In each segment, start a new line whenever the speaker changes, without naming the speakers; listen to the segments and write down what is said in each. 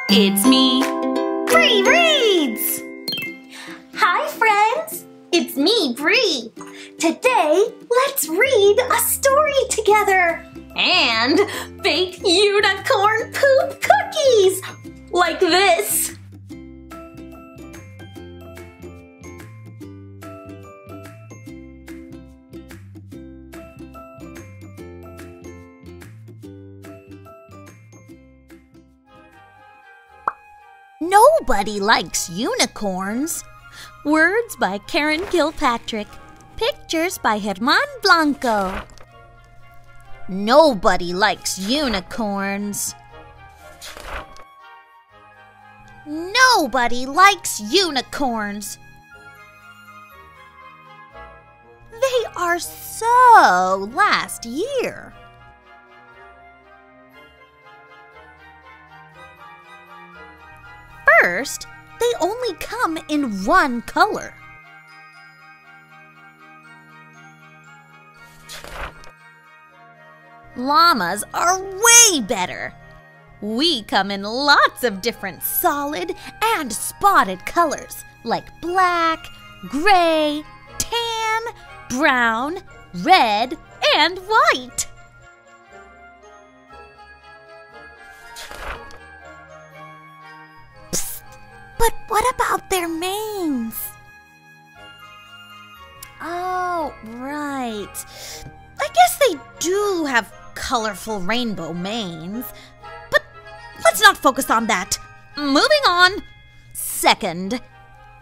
It's me, Bri Reads!
Hi friends, it's me, Bri. Today, let's read a story together.
And bake unicorn poop cookies! Like this!
Nobody likes unicorns. Words by Karen Kilpatrick. Pictures by Germán Blanco. Nobody likes unicorns. Nobody likes unicorns. They are so last year. First, they only come in one color. Llamas are way better. We come in lots of different solid and spotted colors like black, gray, tan, brown, red, and white. But what about their manes? Oh, right. I guess they do have colorful rainbow manes. But let's not focus on that. Moving on. Second,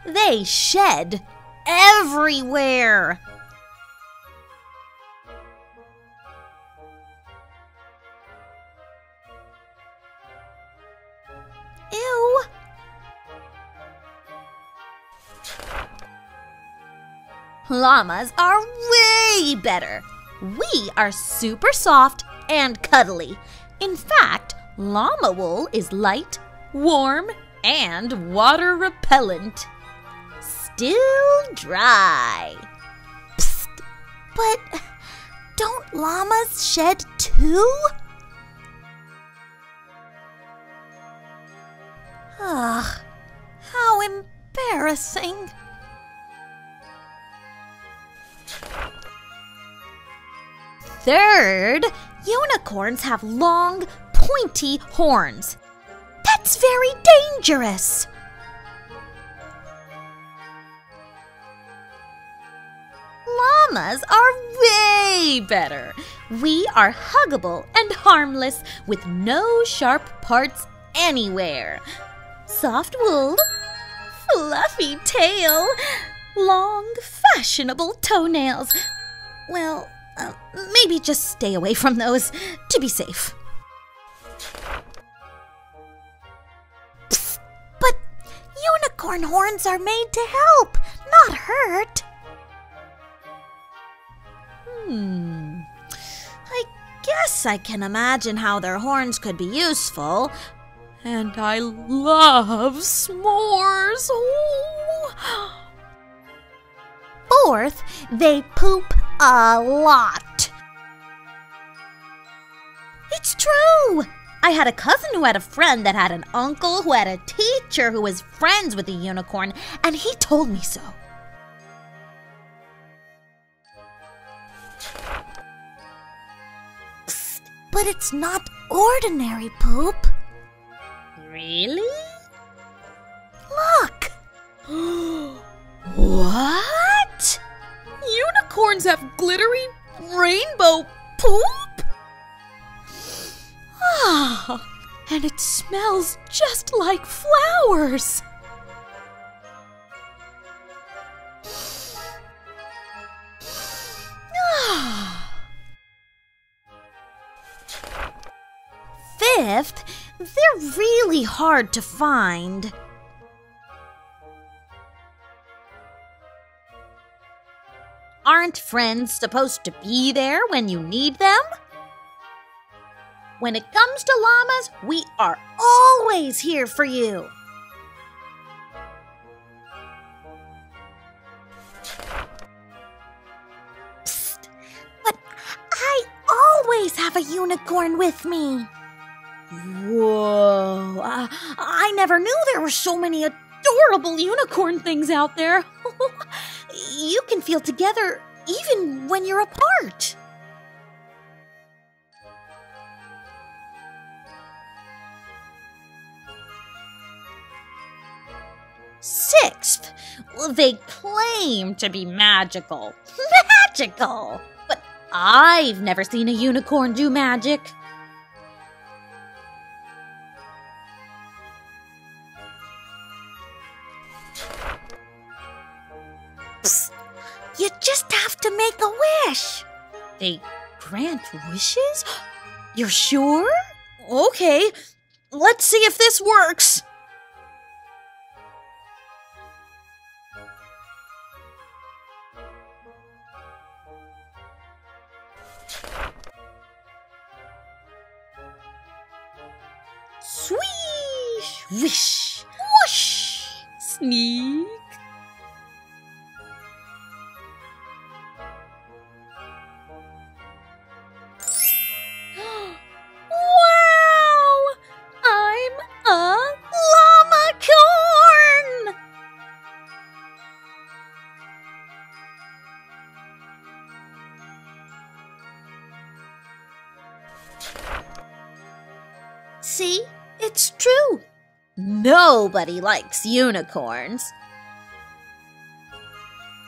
they shed everywhere. Ew. Llamas are way better. We are super soft and cuddly. In fact, llama wool is light, warm, and water repellent. Still dry. Psst, but don't llamas shed too? Ugh, how embarrassing. Third, unicorns have long, pointy horns. That's very dangerous. Llamas are way better. We are huggable and harmless with no sharp parts anywhere. Soft wool, fluffy tail, long, fashionable toenails. Well, maybe just stay away from those to be safe. Psst, but unicorn horns are made to help, not hurt. I guess I can imagine how their horns could be useful. And I love s'mores. Ooh. Fourth, they poop a lot. It's true. I had a cousin who had a friend that had an uncle who had a teacher who was friends with a unicorn, and he told me so. Psst, but it's not ordinary poop.
Really?
Look. What?
Unicorns have glittery rainbow poop?
Ah, and it smells just like flowers. Fifth, they're really hard to find. Aren't friends supposed to be there when you need them? When it comes to llamas, we are always here for you. Psst, but I always have a unicorn with me. Whoa, never knew there were so many adorable unicorn things out there. You can feel together even when you're apart. Sixth, they claim to be magical. Magical! But I've never seen a unicorn do magic. Psst. You just have to make a wish. They grant wishes? You're sure? Okay, let's see if this works. Swish, wish, whoosh, sneak. Wow! I'm a llama-corn! See? It's true. Nobody likes unicorns.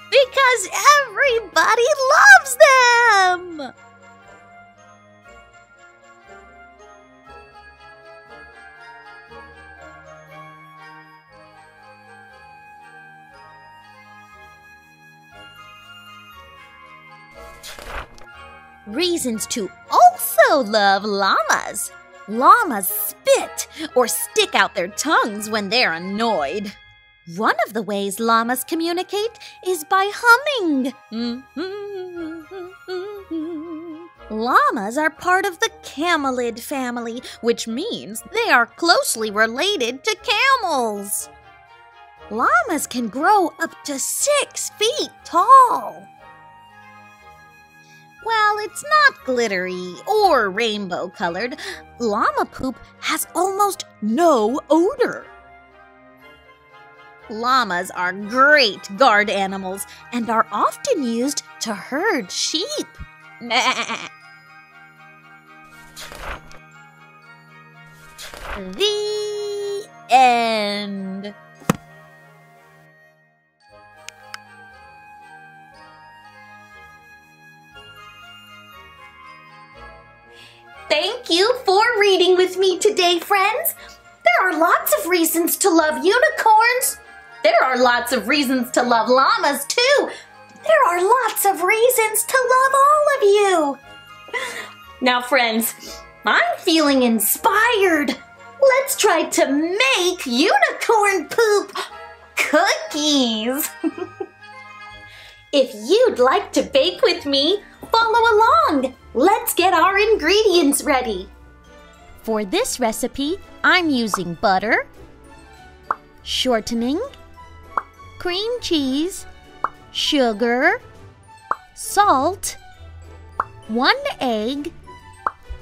Because everybody loves them! Reasons to also love llamas. Llamas spit or stick out their tongues when they're annoyed. One of the ways llamas communicate is by humming. Llamas are part of the camelid family, which means they are closely related to camels. Llamas can grow up to 6 feet tall. While it's not glittery or rainbow-colored, llama poop has almost no odor. Llamas are great guard animals and are often used to herd sheep. The end.
Thank you for reading with me today, friends. There are lots of reasons to love unicorns. There are lots of reasons to love llamas, too. There are lots of reasons to love all of you. Now, friends, I'm feeling inspired. Let's try to make unicorn poop cookies. If you'd like to bake with me, follow along. Let's get our ingredients ready.
For this recipe, I'm using butter, shortening, cream cheese, sugar, salt, 1 egg,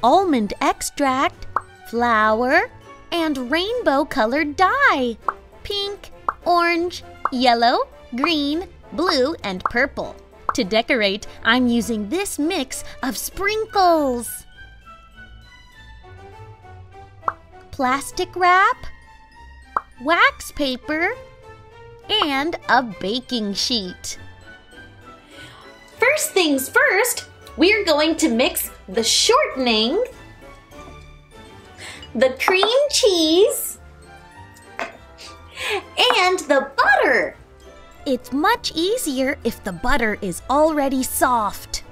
almond extract, flour, and rainbow-colored dye. Pink, orange, yellow, green, blue, and purple. To decorate, I'm using this mix of sprinkles. Plastic wrap, wax paper, and a baking sheet.
First things first, we're going to mix the shortening, the cream cheese, and the butter.
It's much easier if the butter is already soft.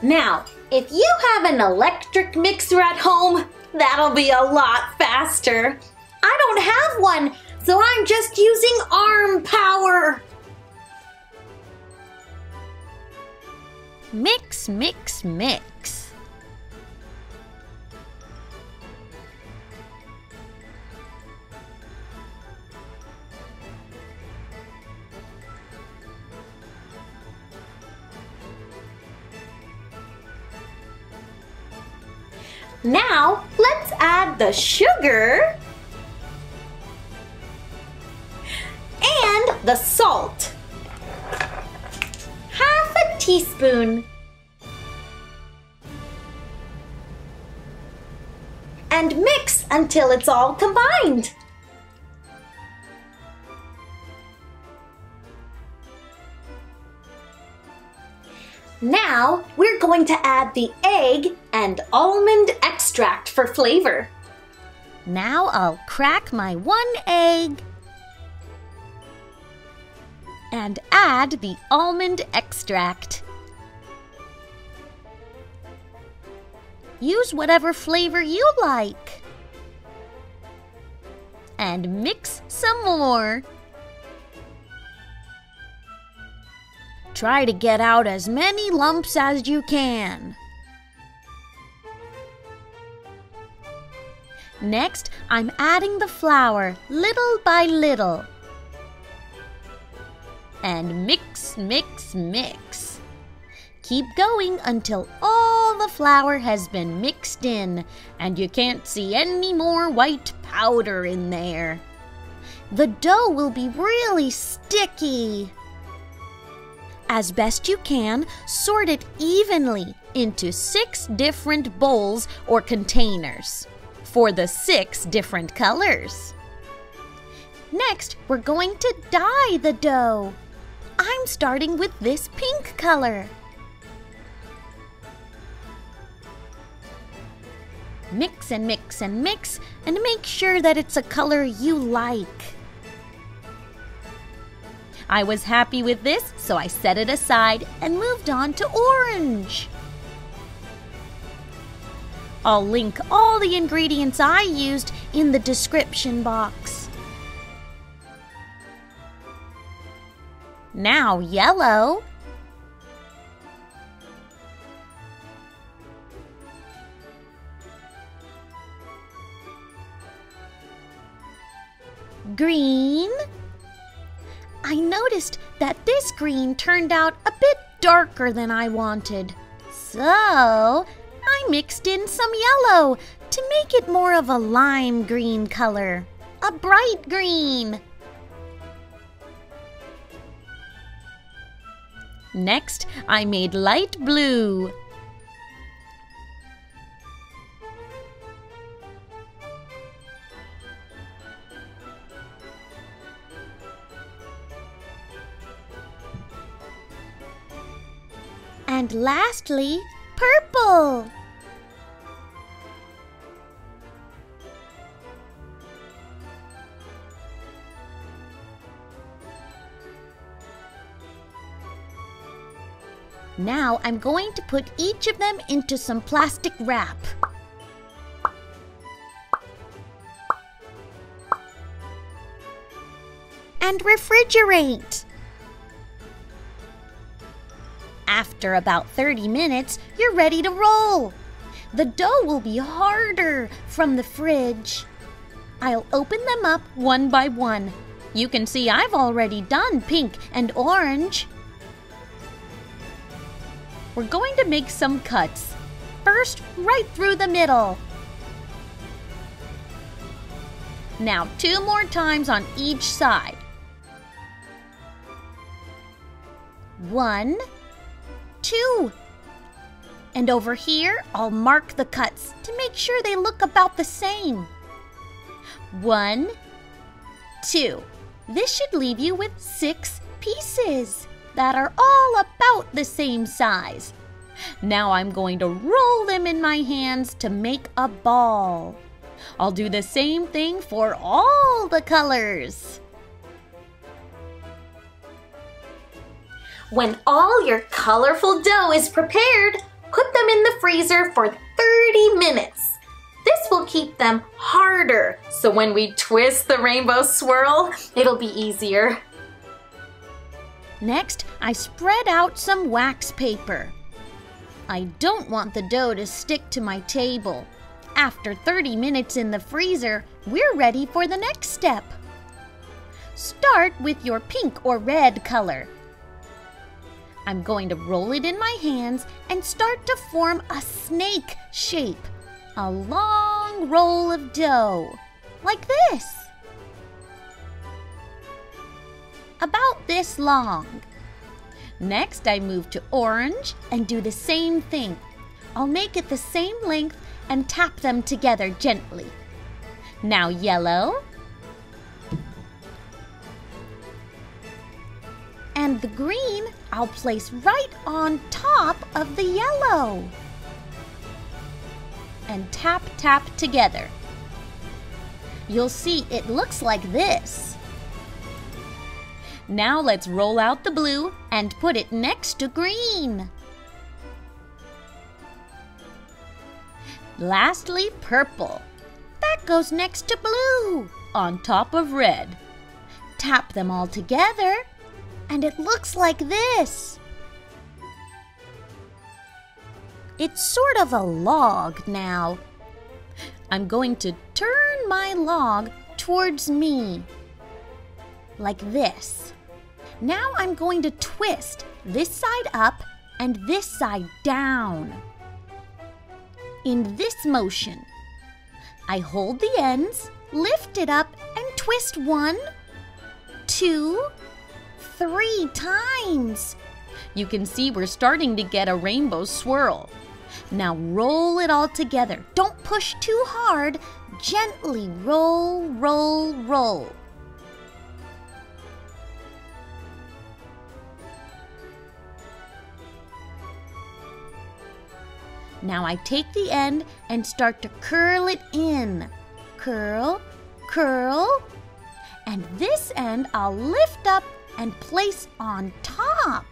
Now, if you have an electric mixer at home, that'll be a lot faster. I don't have one, so I'm just using arm power.
Mix, mix, mix.
Now, let's add the sugar tablespoon. And mix until it's all combined. Now we're going to add the egg and almond extract for flavor.
Now I'll crack my 1 egg and add the almond extract. Use whatever flavor you like. And mix some more. Try to get out as many lumps as you can. Next, I'm adding the flour little by little. And mix, mix, mix. Keep going until all the flour has been mixed in and you can't see any more white powder in there. The dough will be really sticky. As best you can, sort it evenly into 6 different bowls or containers for the 6 different colors. Next, we're going to dye the dough. I'm starting with this pink color. Mix and mix and mix, and make sure that it's a color you like. I was happy with this, so I set it aside and moved on to orange. I'll link all the ingredients I used in the description box. Now yellow. Green. I noticed that this green turned out a bit darker than I wanted, so I mixed in some yellow to make it more of a lime green color, a bright green. Next, I made light blue. And lastly, purple. Now I'm going to put each of them into some plastic wrap. And refrigerate. After about 30 minutes, you're ready to roll. The dough will be harder from the fridge. I'll open them up one by one. You can see I've already done pink and orange. We're going to make some cuts. First, right through the middle. Now 2 more times on each side. 1, 2. And over here, I'll mark the cuts to make sure they look about the same. 1, 2. This should leave you with 6 pieces that are all about the same size. Now I'm going to roll them in my hands to make a ball. I'll do the same thing for all the colors.
When all your colorful dough is prepared, put them in the freezer for 30 minutes. This will keep them harder, so when we twist the rainbow swirl, it'll be easier.
Next, I spread out some wax paper. I don't want the dough to stick to my table. After 30 minutes in the freezer, we're ready for the next step. Start with your pink or red color. I'm going to roll it in my hands and start to form a snake shape, a long roll of dough, like this. About this long. Next, I move to orange and do the same thing. I'll make it the same length and tap them together gently. Now yellow. And the green I'll place right on top of the yellow. And tap, tap together. You'll see it looks like this. Now let's roll out the blue and put it next to green. Lastly, purple. That goes next to blue, on top of red. Tap them all together, and it looks like this. It's sort of a log now. I'm going to turn my log towards me, like this. Now I'm going to twist this side up and this side down. In this motion, I hold the ends, lift it up, and twist 1, 2, 3 times. You can see we're starting to get a rainbow swirl. Now roll it all together. Don't push too hard. Gently roll, roll, roll. Now I take the end and start to curl it in. Curl, curl. And this end I'll lift up and place on top.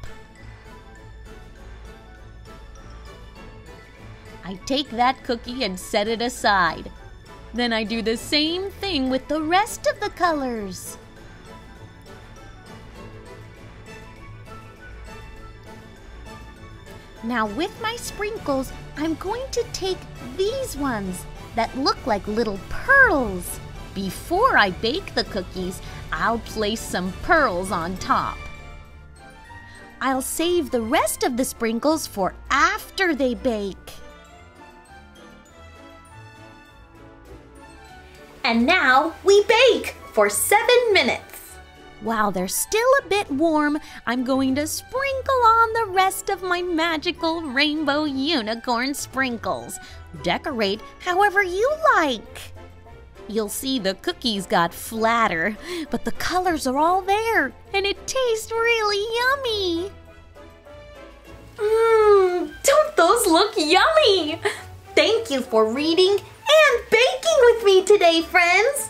I take that cookie and set it aside. Then I do the same thing with the rest of the colors. Now with my sprinkles, I'm going to take these ones that look like little pearls. Before I bake the cookies, I'll place some pearls on top. I'll save the rest of the sprinkles for after they bake.
And now we bake for 7 minutes.
While they're still a bit warm, I'm going to sprinkle on the rest of my magical rainbow unicorn sprinkles. Decorate however you like. You'll see the cookies got flatter, but the colors are all there, and it tastes really yummy.
Don't those look yummy? Thank you for reading and baking with me today, friends.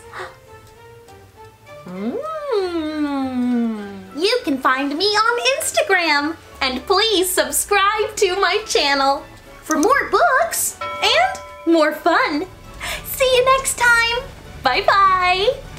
You can find me on Instagram, and please subscribe to my channel for more books and more fun. See you next time. Bye-bye.